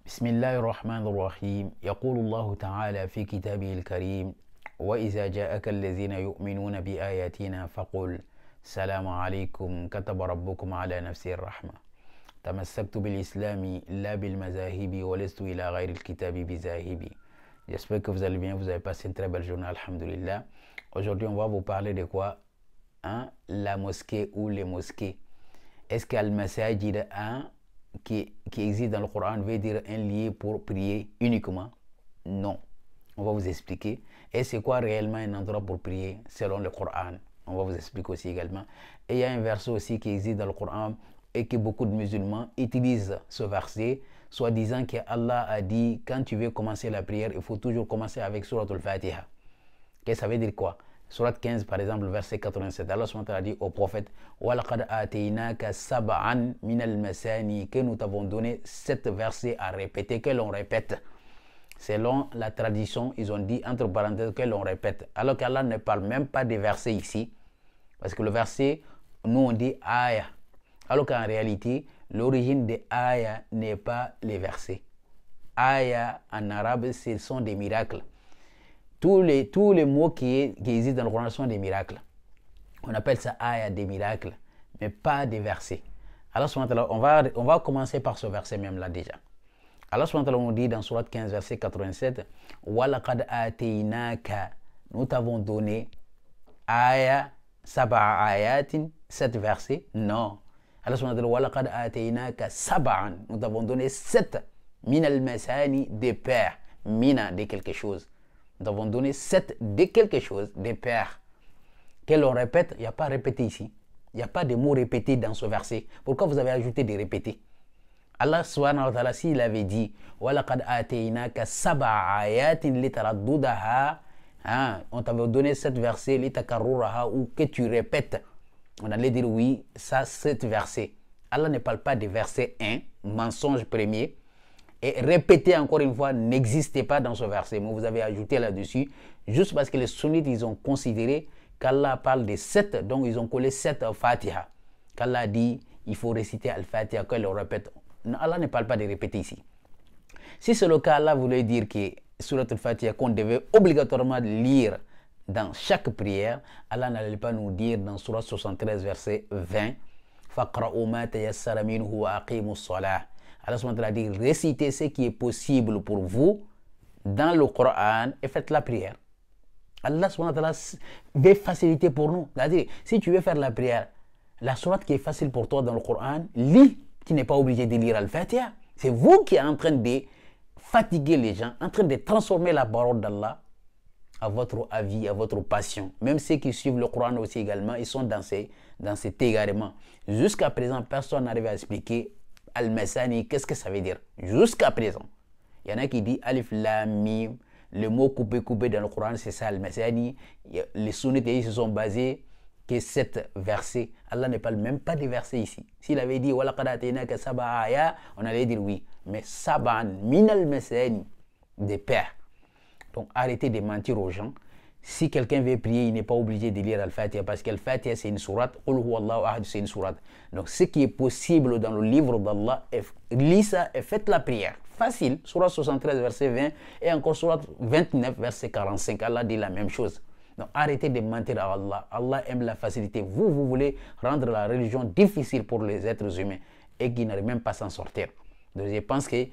بسم الله الرحمن الرحيم يقول الله تعالى في كتابه الكريم وإذا جاءك الذين يؤمنون بآياتنا فقل السلام عليكم كتب ربكم على نفسه الرحمة تمسكت بالإسلام لا بالمذاهب ولست إلى غير الكتاب بذاهب. J'espère que vous allez bien, vous avez passé une très belle journée, alhamdulillah. Aujourd'hui, on va vous parler de quoi? La mosquée ou les mosquées. Est-ce qu'Al-Masajid qui existe dans le Coran veut dire un lieu pour prier uniquement? Non. On va vous expliquer. Et c'est quoi réellement un endroit pour prier selon le Coran? On va vous expliquer aussi également. Et il y a un verset aussi qui existe dans le Coran et que beaucoup de musulmans utilisent ce verset, soit disant que Allah a dit quand tu veux commencer la prière, il faut toujours commencer avec Surat al-Fatiha. Qu'est-ce que ça veut dire quoi? Surat 15 par exemple, verset 87, Allah a dit au prophète وَلَقَدْ آتَيْنَاكَ سَبْعًا مِنَ الْمَثَانِي, que nous t'avons donné 7 versets à répéter, que l'on répète. Selon la tradition, ils ont dit entre parenthèses que l'on répète. Alors qu'Allah ne parle même pas des versets ici. Parce que le verset, nous on dit ayah. Alors qu'en réalité, l'origine de ayah n'est pas les versets. Ayah en arabe, ce sont des miracles. Tous les mots qui existent dans le Coran sont des miracles. On appelle ça ayah, des miracles, mais pas des versets. Alors, on va commencer par ce verset même là déjà. Allah nous dit dans Surat 15, verset 87, وَلَقَدْ آتَيْنَاكَ, nous t'avons donné ayah, sab'a ayatin, 7 versets. Non. Allah dit وَلَقَدْ آتَيْنَاكَ sab'an, nous t'avons donné 7 min al-masani, des paires, mina de quelque chose. Nous avons donné 7 de quelque chose, des paires. Que l'on répète, il n'y a pas répété ici. Il n'y a pas de mots répétés dans ce verset. Pourquoi vous avez ajouté des répétés? Allah subhanahu wa ta'ala, s'il avait dit وَلَقَدْ آتَيْنَاكَ سَبْعَ آيَاتٍ لِتَرَدُّدَهَا, on t'avait donné 7 versets لِتَكَرُّرَهَا, ou que tu répètes, on allait dire oui, ça 7 versets. Allah ne parle pas des versets 1, mensonge premier, et répéter encore une fois n'existait pas dans ce verset, mais vous avez ajouté là-dessus, juste parce que les sunnites, ils ont considéré qu'Allah parle des 7, donc ils ont collé 7 Fatiha. Qu'Allah dit, il faut réciter Al-Fatiha, que l'on répète. Non, Allah ne parle pas de répéter ici. Si c'est le cas, Allah voulait dire que Surat Al-Fatiha, qu'on devait obligatoirement lire dans chaque prière, Allah n'allait pas nous dire dans Surat 73, verset 20, فَقْرَأُوا مَا تَيَسَّرَ مِنْهُ وَأَقِيمُوا الصَّلَاةَ. Allah a dit, récitez ce qui est possible pour vous dans le Coran et faites la prière. Allah veut faciliter pour nous. C'est-à-dire, si tu veux faire la prière, la sourate qui est facile pour toi dans le Coran, lis. Tu n'es pas obligé de lire Al-Fatiha. C'est vous qui êtes en train de fatiguer les gens, en train de transformer la parole d'Allah à votre avis, à votre passion. Même ceux qui suivent le Coran aussi également, ils sont dans cet égarement. Jusqu'à présent, personne n'arrive à expliquer Al-Masani, qu'est-ce que ça veut dire? Jusqu'à présent. Il y en a qui disent Alif Lam Mim, le mot coupé dans le Coran, c'est ça Al-Masani. Les sunnites se sont basés que 7 versets. Allah ne parle même pas des versets ici. S'il avait dit وَلَقَدْ آتَيْنَاكَ سَبْعَ آيَاتٍ, on allait dire oui. Mais sab'an min al-masani, des paires. Donc arrêtez de mentir aux gens. Si quelqu'un veut prier, il n'est pas obligé de lire Al-Fatiha, parce qu'Al-Fatiha c'est une sourate, Qul huwallahu ahad, c'est une sourate. Donc ce qui est possible dans le livre d'Allah, lis ça et faites la prière. Facile. Sourate 73, verset 20, et encore sourate 29, verset 45. Allah dit la même chose. Donc arrêtez de mentir à Allah. Allah aime la facilité. Vous voulez rendre la religion difficile pour les êtres humains et qui n'arrivent même pas à s'en sortir. Donc je pense que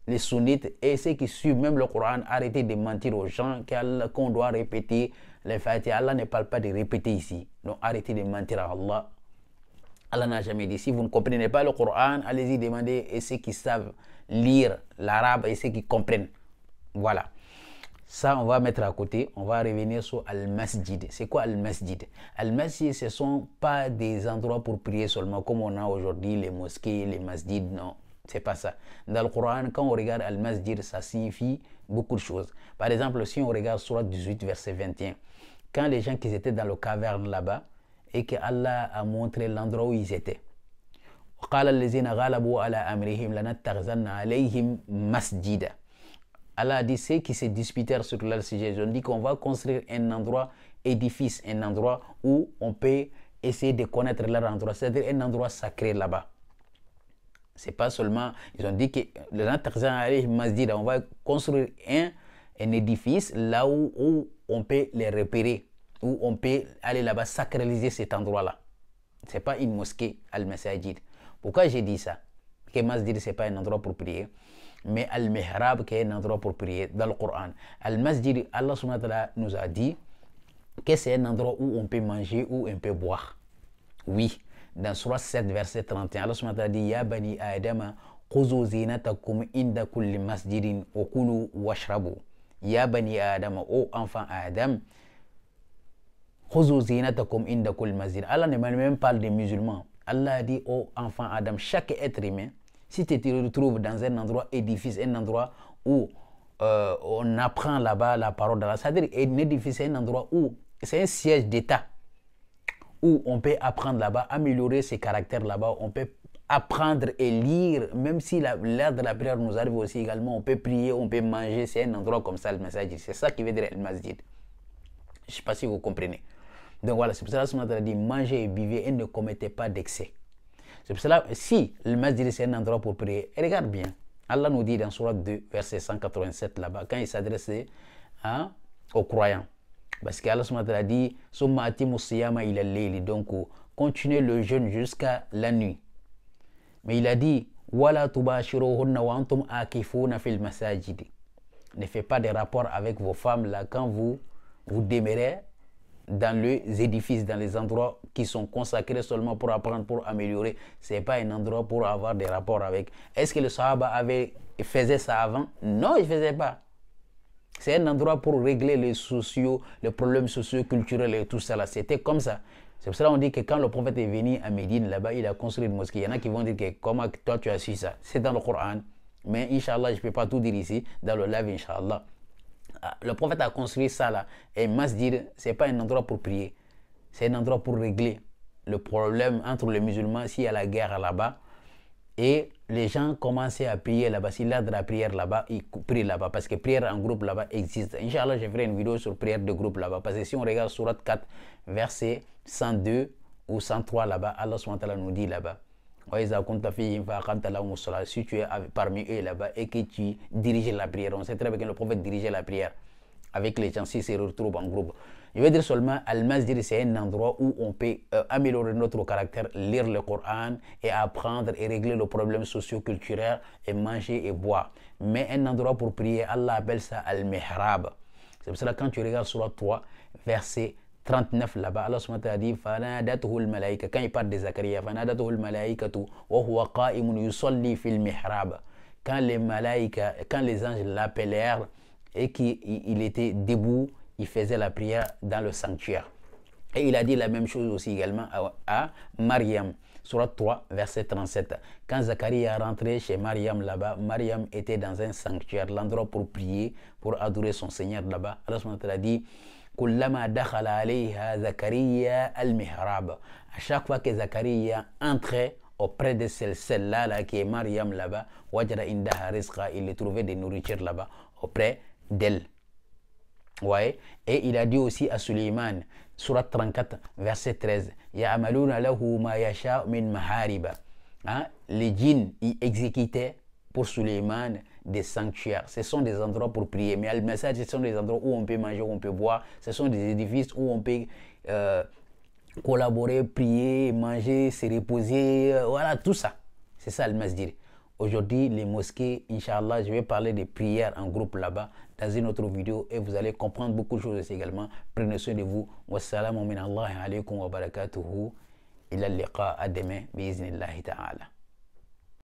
les sunnites et ceux qui suivent même le Coran, arrêtez de mentir aux gens qu'on doit répéter les Fatiha. Allah ne parle pas de répéter ici. Donc arrêtez de mentir à Allah. Allah n'a jamais dit, si vous ne comprenez pas le Coran, allez-y demander à ceux qui savent lire l'arabe et ceux qui comprennent. Voilà. Ça, on va mettre à côté. On va revenir sur Al-Masjid. C'est quoi Al-Masjid? Al-Masjid, ce ne sont pas des endroits pour prier seulement, comme on a aujourd'hui les mosquées, les masjids. Non, c'est pas ça. Dans le Coran, quand on regarde Al-Masjid, ça signifie beaucoup de choses. Par exemple, si on regarde Surat 18, verset 21, quand les gens qui étaient dans le caverne là-bas, et que Allah a montré l'endroit où ils étaient. وَقَالَ الَّذِينَ غَلَبُوا عَلَى أَمْرِهِمْ لَنَتَّخِذَنَّ عَلَيْهِمْ مَسْجِدًا. Allah a dit, ceux qui se disputèrent sur leur sujet, ils ont dit qu'on va construire un endroit, édifice, un endroit où on peut essayer de connaître leur endroit, c'est-à-dire un endroit sacré là-bas. C'est pas seulement, ils ont dit que les gens masjid, on va construire un édifice là où on peut les repérer, où on peut aller là-bas sacraliser cet endroit-là. C'est pas une mosquée al-masajid. Pourquoi j'ai dit ça? Que masjid c'est pas un endroit pour prier, mais al-mihrab qui est un endroit pour prier dans le Coran. Al-masjid, Allah subhanahu wa ta'ala nous a dit que c'est un endroit où on peut manger, où on peut boire. Oui, dans Surah 7, verset 31, Allah subhanahu wa ta'ala dit Ya bani Adama, khuzu zinatakum inda kulli masjidin wa kulu washrabu. Ya bani Adama, ô enfant Adam, khuzu zinatakum inda kulli masjid. Allah ne m'a même pas des musulmans. Allah a dit ô enfant Adam, chaque être humain, si tu te retrouves dans un endroit édifice, un endroit où on apprend là-bas la parole d'Allah, c'est-à-dire un édifice, c'est un endroit où c'est un siège d'État, où on peut apprendre là-bas, améliorer ses caractères là-bas, on peut apprendre et lire, même si l'heure de la prière nous arrive aussi également, on peut prier, on peut manger, c'est un endroit comme ça, le masjid. C'est ça qui veut dire le masjid. Je ne sais pas si vous comprenez. Donc voilà, c'est pour ça que Allah a dit mangez et buvez et ne commettez pas d'excès. C'est pour cela, si le masjid c'est un endroit pour prier, regarde bien, Allah nous dit dans Surah 2, verset 187 là-bas, quand il s'adressait aux croyants. Parce qu'Allah a dit donc continuez le jeûne jusqu'à la nuit. Mais il a dit ne faites pas de rapport avec vos femmes là quand vous demeurez dans les édifices, dans les endroits qui sont consacrés seulement pour apprendre, pour améliorer. Ce n'est pas un endroit pour avoir des rapports avec. Est-ce que le Sahaba faisait ça avant? Non, il ne faisait pas. C'est un endroit pour régler les problèmes socio-culturels et tout ça. C'était comme ça. C'est pour cela qu'on dit que quand le prophète est venu à Médine, là-bas, il a construit une mosquée. Il y en a qui vont dire que comment toi tu as su ça? C'est dans le Coran. Mais Inch'Allah, je ne peux pas tout dire ici, dans le live, Inch'Allah. Le prophète a construit ça là. Et masjid, ce n'est pas un endroit pour prier. C'est un endroit pour régler le problème entre les musulmans s'il y a la guerre là-bas. Et les gens commençaient à prier là-bas. S'il y a de la prière là-bas, ils prient là-bas. Parce que prière en groupe là-bas existe. Inch'Allah, je ferai une vidéo sur prière de groupe là-bas. Parce que si on regarde Surat 4, verset 102 ou 103 là-bas, Allah SWT nous dit là-bas. Si tu es parmi eux là-bas et que tu diriges la prière, on sait très bien que le prophète dirigeait la prière avec les gens s'ils se retrouvent en groupe. Je veux dire seulement, Al-Masjid, c'est un endroit où on peut améliorer notre caractère, lire le Coran et apprendre et régler le problème socio-culturel et manger et boire. Mais un endroit pour prier, Allah appelle ça Al-Mihrab. C'est pour cela que quand tu regardes Surah 3, verset 39 là-bas, Allah a dit Fanadatuhu al-malaika. Quand il parle de Zacharia, Fanadatuhu al-malaikatu wa huwa qa'imun yusalli fil mihrab. Quand les anges l'appelèrent et qu'il était debout, il faisait la prière dans le sanctuaire. Et il a dit la même chose aussi également à Mariam, Surat 3, verset 37. Quand Zacharie est rentré chez Mariam là-bas, Mariam était dans un sanctuaire, l'endroit pour prier, pour adorer son Seigneur là-bas. Allah a dit Kullama dakhala alayha Zakaria al-mihrab. À chaque fois que Zacharie entrait auprès de celle-là qui est Mariam là-bas, wajada indaha rizqa, il trouvait des nourritures là-bas auprès d'elle. Ouais. Et il a dit aussi à Suleiman, Surat 34, verset 13, Ya'amaluna lahu ma yasha min mahariba. Les djinns y exécutaient pour Suleiman des sanctuaires. Ce sont des endroits pour prier. Mais le message, ce sont des endroits où on peut manger, où on peut boire. Ce sont des édifices où on peut collaborer, prier, manger, se reposer. Voilà, tout ça. C'est ça le masjid. Aujourd'hui, les mosquées, Inch'Allah, je vais parler des prières en groupe là-bas dans une autre vidéo et vous allez comprendre beaucoup de choses également. Prenez soin de vous. Wassalamu min Allah alaykum wa barakatuhu. Ila liqa à demain, bi'iznillahi ta'ala.